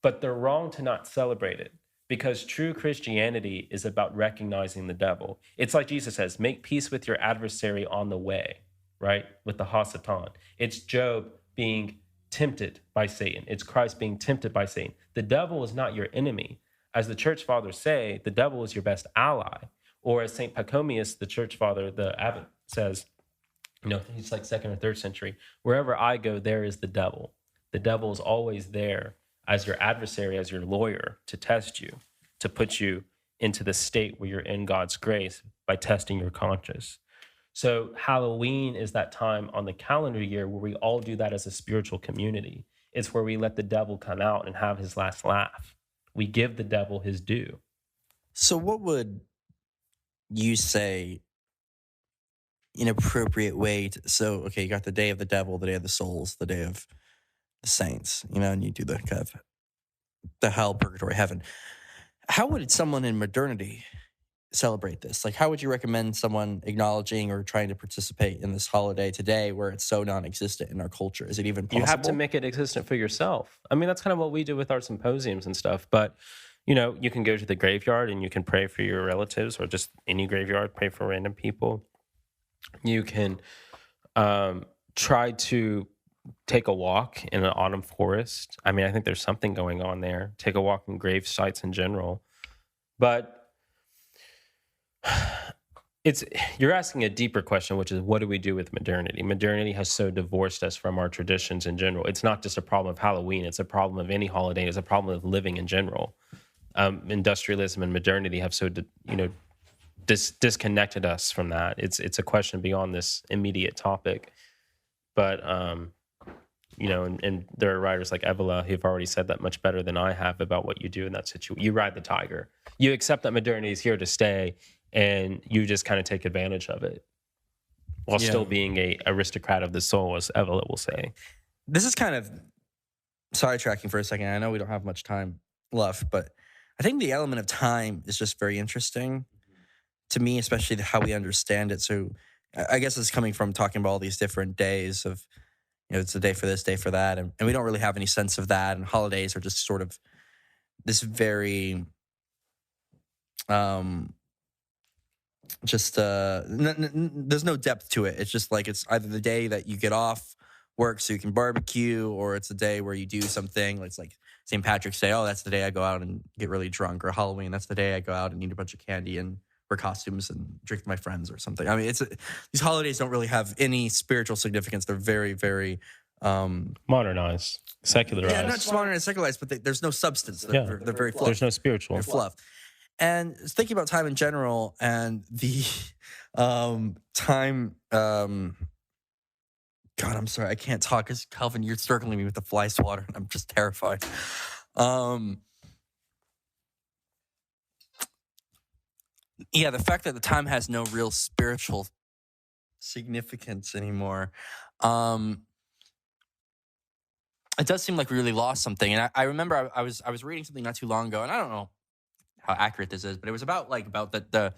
but they're wrong to not celebrate it. Because true Christianity is about recognizing the devil. It's like Jesus says, make peace with your adversary on the way, right? With the Hasatan. It's Job being tempted by Satan. It's Christ being tempted by Satan. The devil is not your enemy. As the church fathers say, the devil is your best ally. Or as St. Pachomius, the church father, the abbot, says, he's like 2nd or 3rd century, wherever I go, there is the devil. The devil is always there as your adversary, as your lawyer, to test you, to put you into the state where you're in God's grace by testing your conscience. So Halloween is that time on the calendar year where we all do that as a spiritual community. It's where we let the devil come out and have his last laugh. We give the devil his due. So what would you say an appropriate way to, so okay, you got the day of the devil, the day of the souls, the day of the saints, and you do the kind of the hell, purgatory, heaven. How would someone in modernity celebrate this? Like, how would you recommend someone acknowledging or trying to participate in this holiday today where it's so non-existent in our culture? Is it even possible? You have to make it existent for yourself. I mean, that's kind of what we do with our symposiums and stuff. But, you can go to the graveyard and you can pray for your relatives, or just any graveyard, pray for random people. You can try to take a walk in an autumn forest. I mean, I think there's something going on there. Take a walk in grave sites in general. But you're asking a deeper question, which is, what do we do with modernity? Modernity has so divorced us from our traditions in general. It's not just a problem of Halloween. It's a problem of any holiday. It's a problem of living in general. Industrialism and modernity have so, disconnected us from that. It's a question beyond this immediate topic. But, and there are writers like Evola who've already said that much better than I have about what you do in that situation. You ride the tiger. You accept that modernity is here to stay, and you just kind of take advantage of it while still being a aristocrat of the soul, as Evola will say. This is kind of sidetracking for a second. I know we don't have much time left, but I think the element of time is just very interesting to me, especially how we understand it. So I guess it's coming from talking about all these different days of, it's a day for this, day for that. And we don't really have any sense of that. And holidays are just sort of this very, there's no depth to it. It's just like, it's either the day that you get off work so you can barbecue, or it's a day where you do something. It's like St. Patrick's Day. Oh, that's the day I go out and get really drunk. Or Halloween, that's the day I go out and eat a bunch of candy and wear costumes and drink with my friends or something. I mean, these holidays don't really have any spiritual significance. They're very, very modernized, secularized. Yeah, not just modern and secularized, but there's no substance. They're very fluff. There's no spiritual. They're fluff. And thinking about time in general and the time. God, I'm sorry, I can't talk because Calvin, you're circling me with the fly swatter, and I'm just terrified. Yeah, the fact that the time has no real spiritual significance anymore. It does seem like we really lost something. And I remember I was reading something not too long ago, and I don't know how accurate this is, but it was about the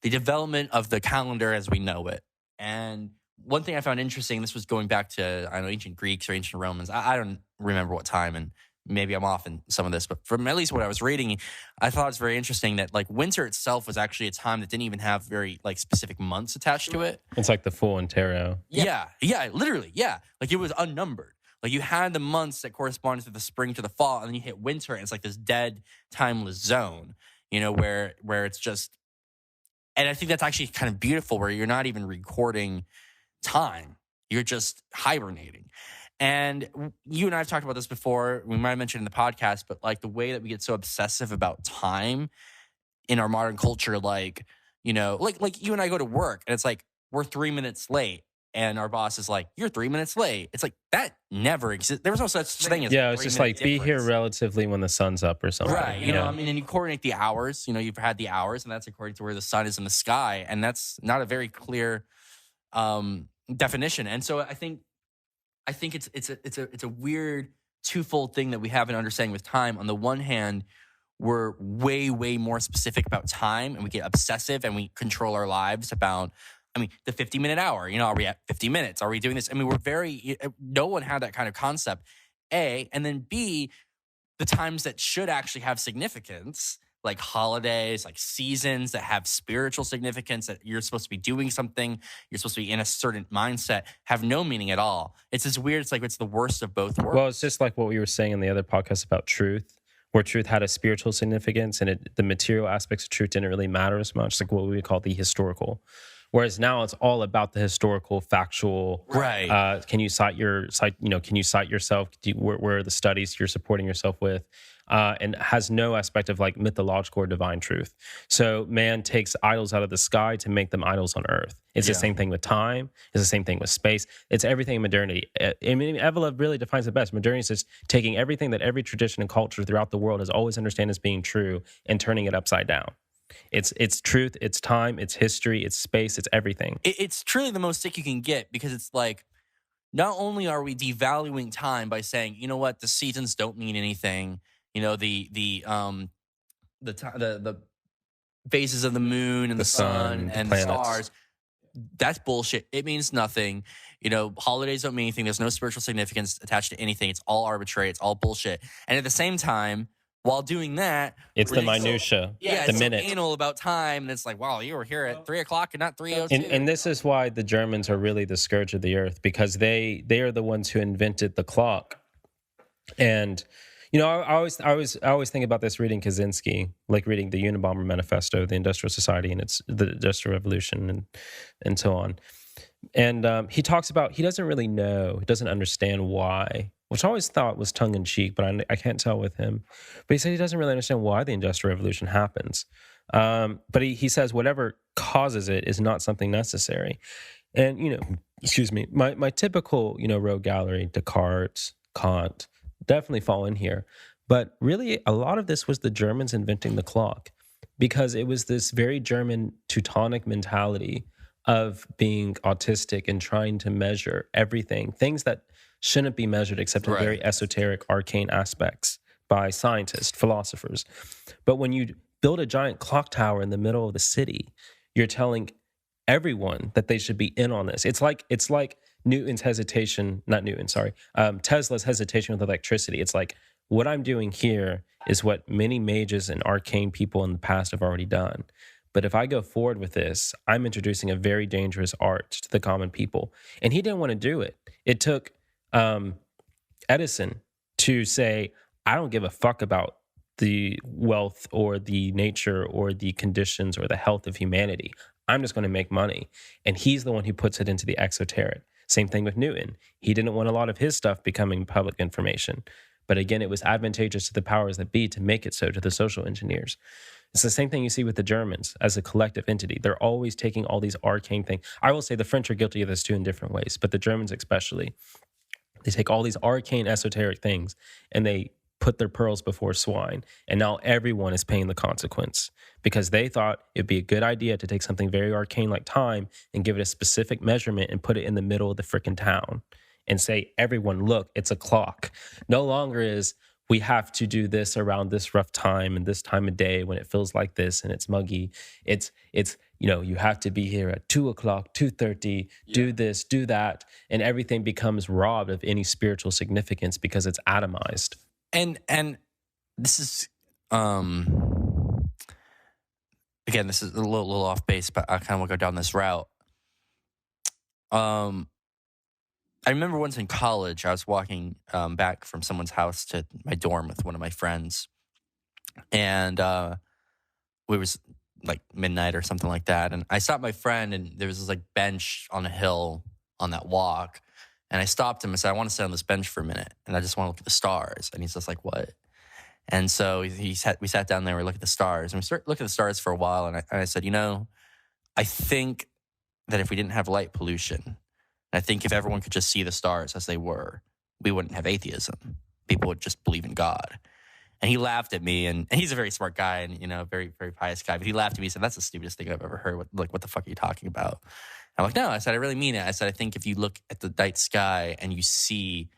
development of the calendar as we know it. And one thing I found interesting, this was going back to, I don't know, ancient Greeks or ancient Romans. I don't remember what time, and maybe I'm off in some of this, but from at least what I was reading, I thought it was very interesting that like winter itself was actually a time that didn't even have very like specific months attached to it. It's like the full and tarot. Yeah, literally, yeah. Like it was unnumbered. Like you had the months that corresponded to the spring to the fall, and then you hit winter, and it's like this dead, timeless zone, where it's just, and I think that's actually kind of beautiful, where you're not even recording time. You're just hibernating. And you and I have talked about this before. We might have mentioned in the podcast, but like the way that we get so obsessive about time in our modern culture, like you and I go to work and it's like, we're 3 minutes late. And our boss is like, you're 3 minutes late. It's like, that never exists. There was no such thing as it's just like, be here relatively when the sun's up or something. Right. I mean, and you coordinate the hours. You've had the hours, and that's according to where the sun is in the sky. And that's not a very clear definition. And so I think it's a weird twofold thing that we have an understanding with time. On the one hand, we're way, way more specific about time, and we get obsessive and we control our lives about, the 50-minute hour. Are we at 50 minutes? Are we doing this? No one had that kind of concept, A. And then B, the times that should actually have significance, like holidays, like seasons that have spiritual significance, that you're supposed to be doing something, you're supposed to be in a certain mindset, have no meaning at all. It's this weird, it's like it's the worst of both worlds. Well, it's just like what we were saying in the other podcast about truth, where truth had a spiritual significance, and the material aspects of truth didn't really matter as much, like what we would call the historical. Whereas now it's all about the historical, factual. Right. Can you cite yourself? Where are the studies you're supporting yourself with? and has no aspect of like mythological or divine truth. So man takes idols out of the sky to make them idols on earth. It's the Yeah. same thing with time. It's the same thing with space. It's everything in modernity. I mean, Evelyn really defines it best. Modernity is just taking everything that every tradition and culture throughout the world has always understood as being true and turning it upside down. It's truth, it's time, it's history, it's space, it's everything. It's truly the most sick you can get, because it's like, not only are we devaluing time by saying, you know what, the seasons don't mean anything, you know, the phases of the moon and the sun the and the planets. stars, that's bullshit. It means nothing. You know, holidays don't mean anything. There's no spiritual significance attached to anything. It's all arbitrary. It's all bullshit. And at the same time, while doing that, It's the we're so- minutia, yeah, the it's minute. so anal about time, and it's like, wow, you were here at 3:00 and not 3:02. And this is why the Germans are really the scourge of the earth, because they are the ones who invented the clock. And you know, I always think about this reading Kaczynski, like reading the Unabomber Manifesto, the Industrial Society, and it's the Industrial Revolution, and so on. And he talks about, he doesn't really know, he doesn't understand why, which I always thought was tongue in cheek, but I can't tell with him. But he said he doesn't really understand why the Industrial Revolution happens. But he says whatever causes it is not something necessary. And, you know, excuse me, my typical, you know, rogue gallery, Descartes, Kant, definitely fall in here. But really, a lot of this was the Germans inventing the clock, because it was this very German Teutonic mentality of being autistic and trying to measure everything, things that shouldn't be measured except in Right. very esoteric, arcane aspects by scientists, philosophers. But when you build a giant clock tower in the middle of the city, you're telling everyone that they should be in on this. It's like Newton's hesitation, not Newton, sorry, Tesla's hesitation with electricity. It's like, what I'm doing here is what many mages and arcane people in the past have already done. But if I go forward with this, I'm introducing a very dangerous art to the common people. And he didn't want to do it. It took Edison to say, I don't give a fuck about the wealth or the nature or the conditions or the health of humanity. I'm just going to make money. And he's the one who puts it into the exoteric. Same thing with Newton. He didn't want a lot of his stuff becoming public information. But again, it was advantageous to the powers that be to make it so to the social engineers. It's the same thing you see with the Germans as a collective entity. They're always taking all these arcane things. I will say the French are guilty of this too in different ways, but the Germans especially. They take all these arcane, esoteric things and they put their pearls before swine. And now everyone is paying the consequence because they thought it'd be a good idea to take something very arcane like time and give it a specific measurement and put it in the middle of the frickin' town and say, everyone, look, it's a clock. No longer is we have to do this around this rough time and this time of day when it feels like this and it's muggy. It's you know, you have to be here at 2:00, 2:30, do this, do that. And everything becomes robbed of any spiritual significance because it's atomized. And this is again, this is a little off base, but I kind of want to go down this route. I remember once in college, I was walking back from someone's house to my dorm with one of my friends, and we was like midnight or something like that. And I stopped my friend, and there was this like bench on a hill on that walk. And I stopped him and said, I want to sit on this bench for a minute. And I just want to look at the stars. And he's just like, what? And so we sat down there, we looked at the stars. And we started looking at the stars for a while. And I said, you know, I think that if we didn't have light pollution, I think if everyone could just see the stars as they were, we wouldn't have atheism. People would just believe in God. And he laughed at me, and he's a very smart guy and, you know, very, very pious guy. But he laughed at me and said, that's the stupidest thing I've ever heard. What the fuck are you talking about? I'm like, no, I said, I really mean it. I said, I think if you look at the night sky and you see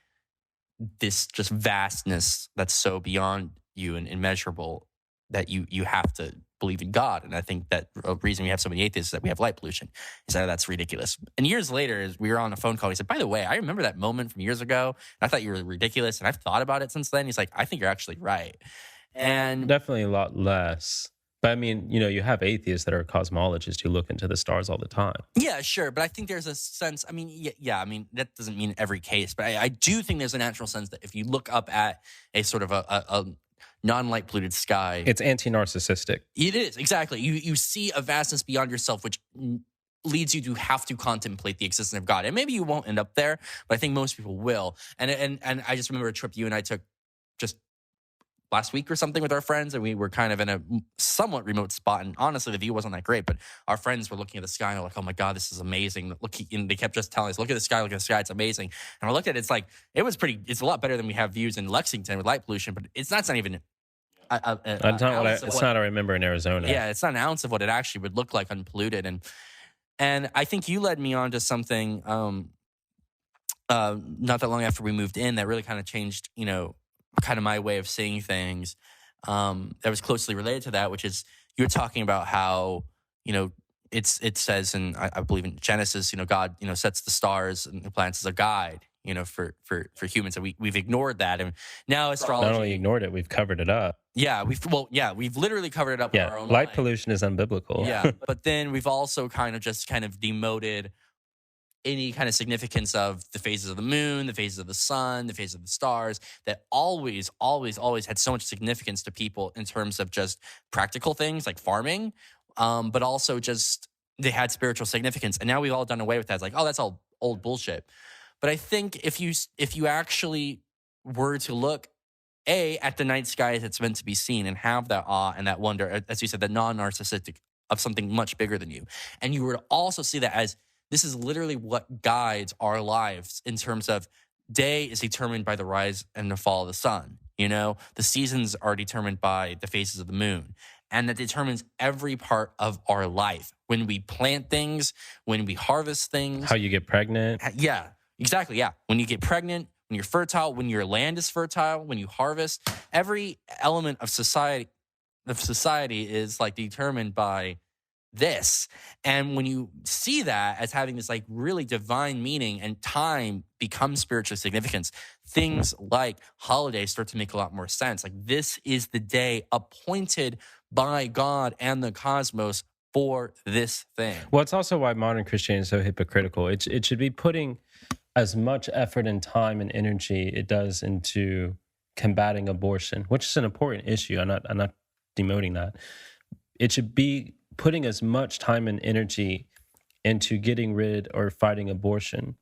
this just vastness that's so beyond you and immeasurable, that you have to believe in God. And I think that a reason we have so many atheists is that we have light pollution. He said, that's ridiculous. And years later, as we were on a phone call, he said, by the way, I remember that moment from years ago. And I thought you were ridiculous. And I've thought about it since then. He's like, I think you're actually right. And Definitely a lot less. But I mean, you know, you have atheists that are cosmologists who look into the stars all the time. yeah, sure. But I think there's a sense, I mean, yeah, I mean, that doesn't mean every case, but I do think there's a natural sense that if you look up at a sort of a non-light polluted sky, It's anti-narcissistic. it is, exactly. You see a vastness beyond yourself, which leads you to have to contemplate the existence of God. And maybe you won't end up there, but I think most people will. And I just remember a trip you and I took just last week or something with our friends, and we were kind of in a somewhat remote spot. And honestly, the view wasn't that great, but our friends were looking at the sky and they're like, "Oh my God, this is amazing!" Look, and they kept just telling us, "Look at the sky, look at the sky, it's amazing." And we looked at it, it's like it's a lot better than we have views in Lexington with light pollution, but that's not even. It's not what I remember in Arizona. Yeah, it's not an ounce of what it actually would look like unpolluted, and I think you led me on to something not that long after we moved in that really kind of changed, kind of my way of seeing things. That was closely related to that, which is you were talking about how it says, and I believe in Genesis, God sets the stars and the planets as a guide, for humans, and we've ignored that, and now astrology. Not only ignored it, we've covered it up. Yeah, we've literally covered it up with our own light life. pollution is unbiblical. Yeah, but then we've also kind of demoted any kind of significance of the phases of the moon, the phases of the sun, the phases of the stars that always had so much significance to people in terms of just practical things like farming, but also just they had spiritual significance. And now we've all done away with that. It's like, oh, that's all old bullshit. But I think if you actually were to look at the night sky as it's meant to be seen and have that awe and that wonder, as you said, that non-narcissistic of something much bigger than you, and you were to also see that as this is literally what guides our lives in terms of day is determined by the rise and the fall of the sun. The seasons are determined by the phases of the moon. And that determines every part of our life. When we plant things, when we harvest things. How you get pregnant. Yeah, exactly. Yeah. When you get pregnant, when you're fertile, when your land is fertile, when you harvest, every element of society is like determined by this. And when you see that as having this like really divine meaning and time becomes spiritual significance, things like holidays start to make a lot more sense. Like this is the day appointed by God and the cosmos for this thing. Well, it's also why modern Christianity is so hypocritical. It should be putting as much effort and time and energy it does into combating abortion, which is an important issue. I'm not demoting that. It should be putting as much time and energy into getting rid or fighting abortion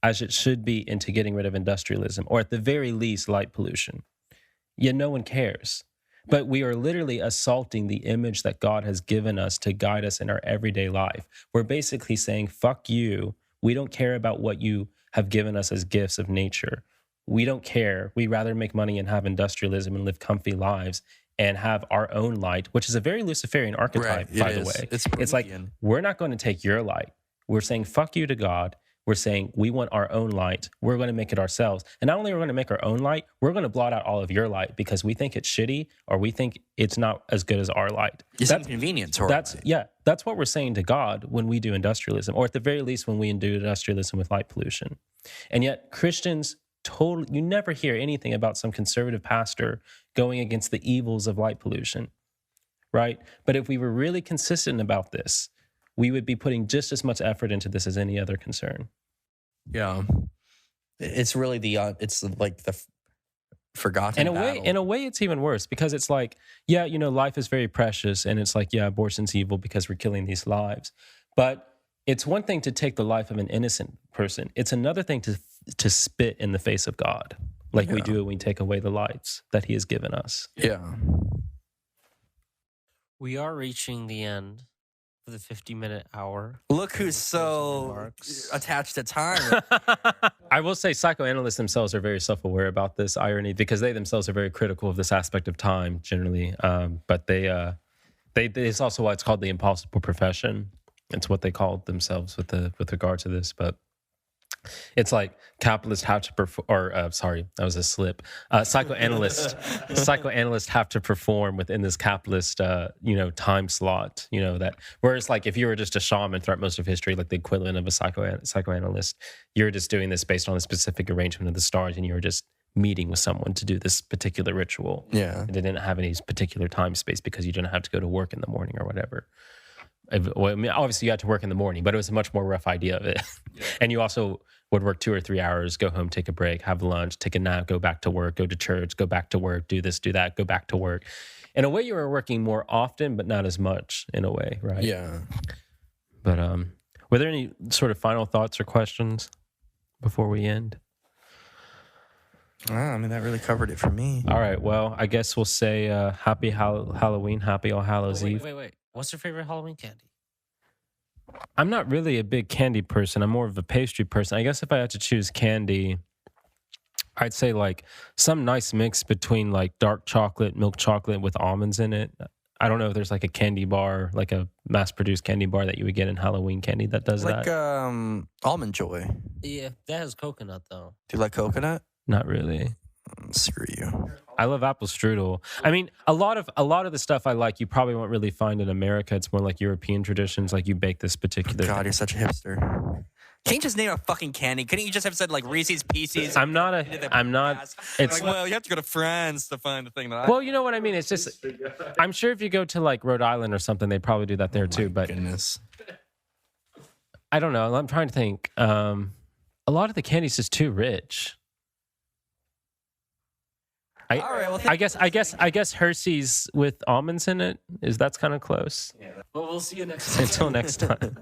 as it should be into getting rid of industrialism, or at the very least, light pollution. Yet no one cares. But we are literally assaulting the image that God has given us to guide us in our everyday life. We're basically saying, fuck you. We don't care about what you have given us as gifts of nature. We don't care. We'd rather make money and have industrialism and live comfy lives and have our own light, which is a very Luciferian archetype, by the way. It's like, we're not going to take your light. We're saying, fuck you to God. We're saying we want our own light. We're going to make it ourselves. And not only are we going to make our own light, we're going to blot out all of your light because we think it's shitty or we think it's not as good as our light. It's inconvenient to our light. Yeah, that's what we're saying to God when we do industrialism, or at the very least when we do industrialism with light pollution. And yet Christians you never hear anything about some conservative pastor going against the evils of light pollution, right? But if we were really consistent about this, we would be putting just as much effort into this as any other concern. Yeah, it's really it's like the forgotten battle. In a way, it's even worse because it's like, yeah, life is very precious, and it's like, yeah, abortion's evil because we're killing these lives. But it's one thing to take the life of an innocent person. It's another thing to spit in the face of God, like we do when we take away the lights that He has given us. Yeah, we are reaching the end. The 50-minute hour. Look who's so attached to time. I will say psychoanalysts themselves are very self-aware about this irony because they themselves are very critical of this aspect of time generally. But it's also why it's called the impossible profession. It's what they call themselves with regard to this. But it's like capitalists have to perform, sorry, that was a slip. Psychoanalysts have to perform within this capitalist, time slot. That whereas like if you were just a shaman throughout most of history, like the equivalent of a psychoanalyst, you're just doing this based on a specific arrangement of the stars, and you're just meeting with someone to do this particular ritual. Yeah, it didn't have any particular time space because you didn't have to go to work in the morning or whatever. Well, I mean, obviously you had to work in the morning, but it was a much more rough idea of it. Yeah. And you also would work 2 or 3 hours, go home, take a break, have lunch, take a nap, go back to work, go to church, go back to work, do this, do that, go back to work. In a way, you were working more often, but not as much in a way, right? Yeah. But were there any sort of final thoughts or questions before we end? I mean, that really covered it for me. All right. Well, I guess we'll say happy Halloween, happy All Hallows Eve. Wait. What's your favorite Halloween candy? I'm not really a big candy person. I'm more of a pastry person. I guess if I had to choose candy, I'd say like some nice mix between like dark chocolate, milk chocolate with almonds in it. I don't know if there's like a candy bar, like a mass-produced candy bar that you would get in Halloween candy that does Like that. Almond Joy. Yeah, that has coconut though. Do you like coconut? Not really. Screw you. I love apple strudel. I mean, a lot of the stuff I like, you probably won't really find in America. It's more like European traditions. Like you bake this particular. God, you're such a hipster. Can't you just name a fucking candy? Couldn't you just have said like Reese's Pieces? I'm not. It's like, well, you have to go to France to find the thing that I. Well, you know what I mean. It's just. I'm sure if you go to like Rhode Island or something, they probably do that there too. But goodness. I don't know. I'm trying to think. A lot of the candy's just too rich. All right, well, I guess Hershey's with almonds in it that's kind of close. Well, we'll see you next time. Until next time.